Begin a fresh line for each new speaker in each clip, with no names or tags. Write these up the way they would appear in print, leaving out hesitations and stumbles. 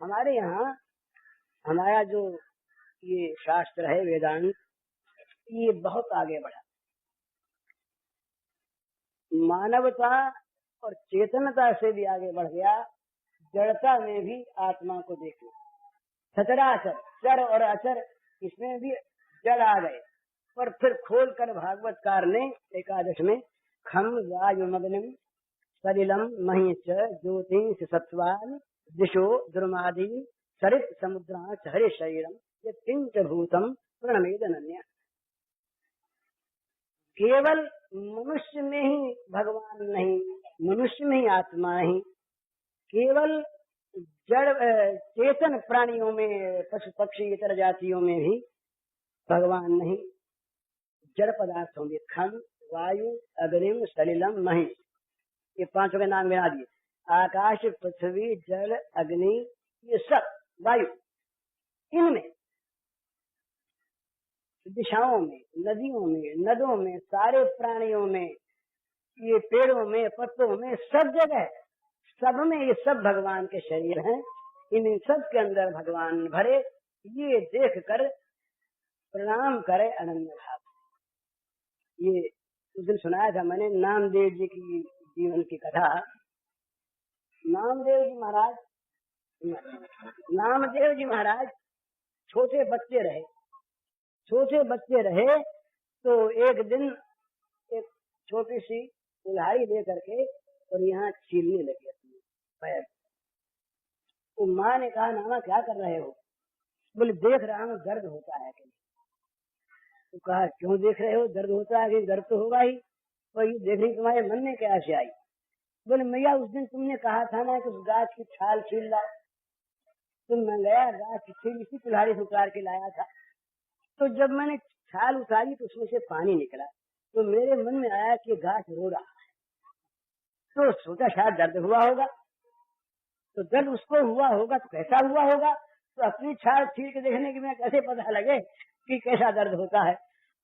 हमारे यहाँ हमारा जो ये शास्त्र है वेदांत, ये बहुत आगे बढ़ा। मानवता और चेतनता से भी आगे बढ़ गया। जड़ता में भी आत्मा को देखना, सचराचर, चर और अचर, इसमें भी जड़ आ गए। पर फिर खोलकर भागवतकार ने एकादश में खम वायुमग्निम सलिलम मही च ज्योतिष सत्वान दिशो द्रुमादि सरित समुद्राच हरे शरीरम ये किंच भूतम प्रणमेदनन्य। केवल मनुष्य में ही भगवान नहीं, मनुष्य में ही आत्मा नहीं, केवल जड़ चेतन प्राणियों में, पशु पक्षी इतर जातियों में भी भगवान नहीं, जड़ पदार्थों में खम वायु अग्निम सलिलम मही, ये पांचों के नाम गिना दिए। आकाश, पृथ्वी, जल, अग्नि, ये सब वायु, इनमें दिशाओं में, नदियों में, नदों में, सारे प्राणियों में, ये पेड़ों में, पत्तों में, सब जगह, सब में ये सब भगवान के शरीर हैं। इन सब के अंदर भगवान भरे, ये देख कर प्रणाम करे अनन्य भाव। ये उस दिन सुनाया था मैंने नामदेव जी की जीवन की कथा। नामदेव जी महाराज छोटे बच्चे रहे तो एक दिन एक छोटी सी कुल्हाड़ी लेकर के और यहाँ छीलने लगे अपने पैर। तो माँ ने कहा, नाना क्या कर रहे हो? बोले देख रहा हूँ दर्द होता है कि। तो कहा क्यों देख रहे हो, दर्द होता है कि? दर्द तो होगा ही, और ये देखने तुम्हारे मन में कैसे आई? बोले मैया उस दिन तुमने कहा था ना कि उस गाछ की छाल छील लाओ, तो मैं गया गाछ की छील इसी कुल्हाड़ी से उतार के लाया था। तो जब मैंने छाल उतारी तो उसमें से पानी निकला, तो मेरे मन में आया कि गाछ रो रहा है, तो सोचा शायद दर्द हुआ होगा। तो दर्द उसको हुआ होगा तो कैसा हुआ होगा? तो अपनी छाल छील के देखने की मैं कैसे पता लगे कि कैसा दर्द होता है?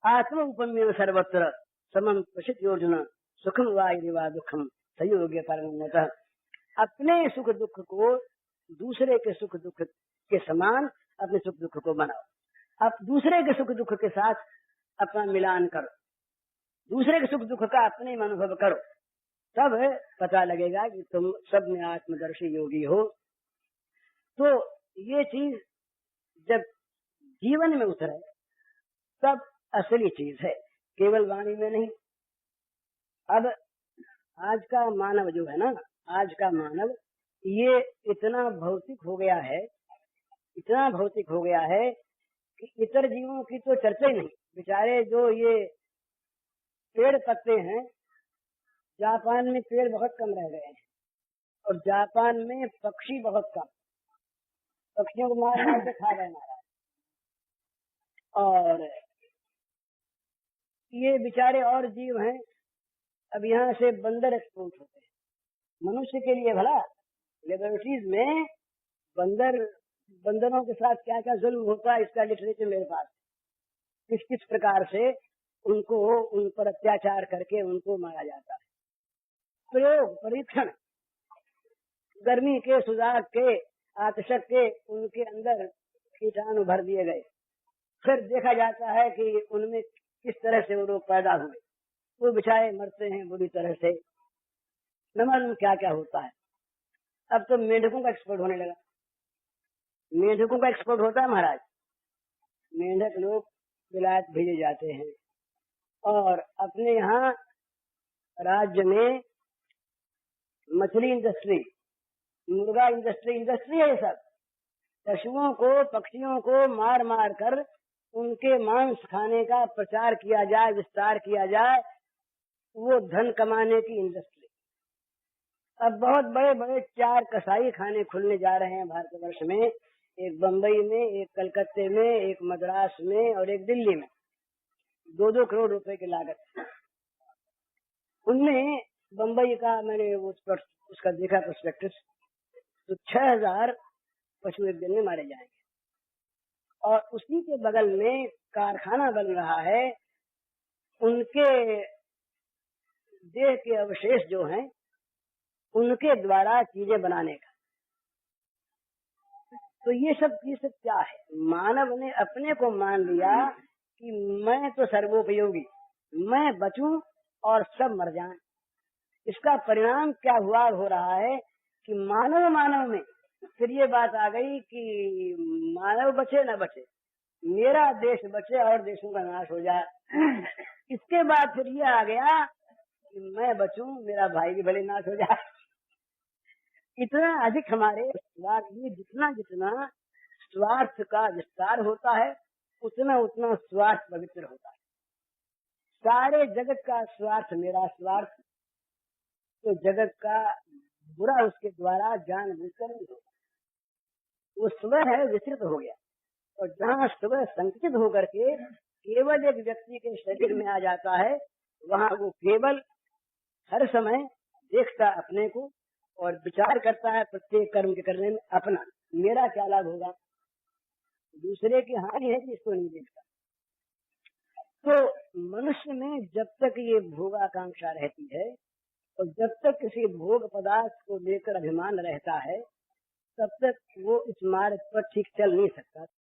आत्म उपमेय सर्वत्र समम प्रसिद्ध योजना सुखम वा दुखम संयोग्य परम। अपने सुख दुख को दूसरे के सुख दुख के समान अपने सुख दुख को बनाओ। अब दूसरे के सुख दुख के साथ अपना मिलान करो, दूसरे के सुख दुख का अपने में अनुभव करो, तब पता लगेगा कि तुम सब में आत्मदर्शी योगी हो। तो ये चीज जब जीवन में उतरे तब असली चीज है, केवल वाणी में नहीं। अब आज का मानव जो है ना, आज का मानव ये इतना भौतिक हो गया है कि इतर जीवों की तो चर्चा ही नहीं। बेचारे जो ये पेड़ पत्ते हैं, जापान में पेड़ बहुत कम रह गए हैं और जापान में पक्षी बहुत कम, पक्षियों को मार मार के खा रहे महाराज। और ये बेचारे और जीव हैं, अब यहाँ से बंदर एक्सपोर्ट होते हैं। मनुष्य के लिए भला लेबोरेटरीज में बंदरों के साथ क्या क्या जुल्म होता है, इसका लिटरेचर मेरे पास, किस किस प्रकार से उनको उन पर अत्याचार करके उनको मारा जाता है। प्रयोग परीक्षण, गर्मी के, सुजाक के, आतशक के उनके अंदर कीटाणु भर दिए गए, फिर देखा जाता है कि उनमें किस तरह से वो लोग पैदा हुए, वो बेचारे मरते हैं बुरी तरह से, न मालूम क्या क्या होता है। अब तो मेंढकों का एक्सपोर्ट होने लगा, मेंढकों का एक्सपोर्ट होता है महाराज। मेंढक लोग विलायत भेजे जाते हैं और अपने यहाँ राज्य में मछली इंडस्ट्री, मुर्गा इंडस्ट्री है, ये सब पशुओं को, पक्षियों को मार मार कर उनके मांस खाने का प्रचार किया जाए, विस्तार किया जाए, वो धन कमाने की इंडस्ट्री। अब बहुत बड़े बड़े 4 कसाई खाने खुलने जा रहे हैं भारतवर्ष में, एक बम्बई में, एक कलकत्ते में, एक मद्रास में और एक दिल्ली में, 2-2 करोड़ रुपए की लागत। उनमें बम्बई का मैंने उसका देखा प्रोस्पेक्टस, तो 6000 पशु एक दिन में मारे जाएंगे। और उसी के बगल में कारखाना बन रहा है, उनके देह के अवशेष जो हैं उनके द्वारा चीजें बनाने का। तो ये सब क्या है? मानव ने अपने को मान लिया कि मैं तो सर्वोपयोगी, मैं बचूं और सब मर जाएं। इसका परिणाम क्या हो रहा है कि मानव में फिर ये बात आ गई कि मानव बचे न बचे, मेरा देश बचे और देशों का नाश हो जाए। इसके बाद फिर ये आ गया कि मैं बचूं, मेरा भाई भी भले नाश हो जाए। इतना अधिक हमारे स्वार्थ, ये जितना जितना स्वार्थ का विस्तार होता है उतना उतना स्वार्थ पवित्र होता है। सारे जगत का स्वार्थ मेरा स्वार्थ, तो जगत का बुरा उसके द्वारा जानबूझकर नहीं होगा। वो स्वयं है विस्तृत हो गया, और जहाँ स्वयं संकुचित होकर के केवल एक व्यक्ति के शरीर में आ जाता है, वहाँ वो केवल हर समय देखता अपने को और विचार करता है प्रत्येक कर्म के करने में अपना, मेरा क्या लाभ होगा, दूसरे की हानि है कि इसको नहीं देखता। तो मनुष्य में जब तक ये भोगाकांक्षा रहती है और जब तक किसी भोग पदार्थ को लेकर अभिमान रहता है, तब तक वो इस मार्ग पर ठीक चल नहीं सकता।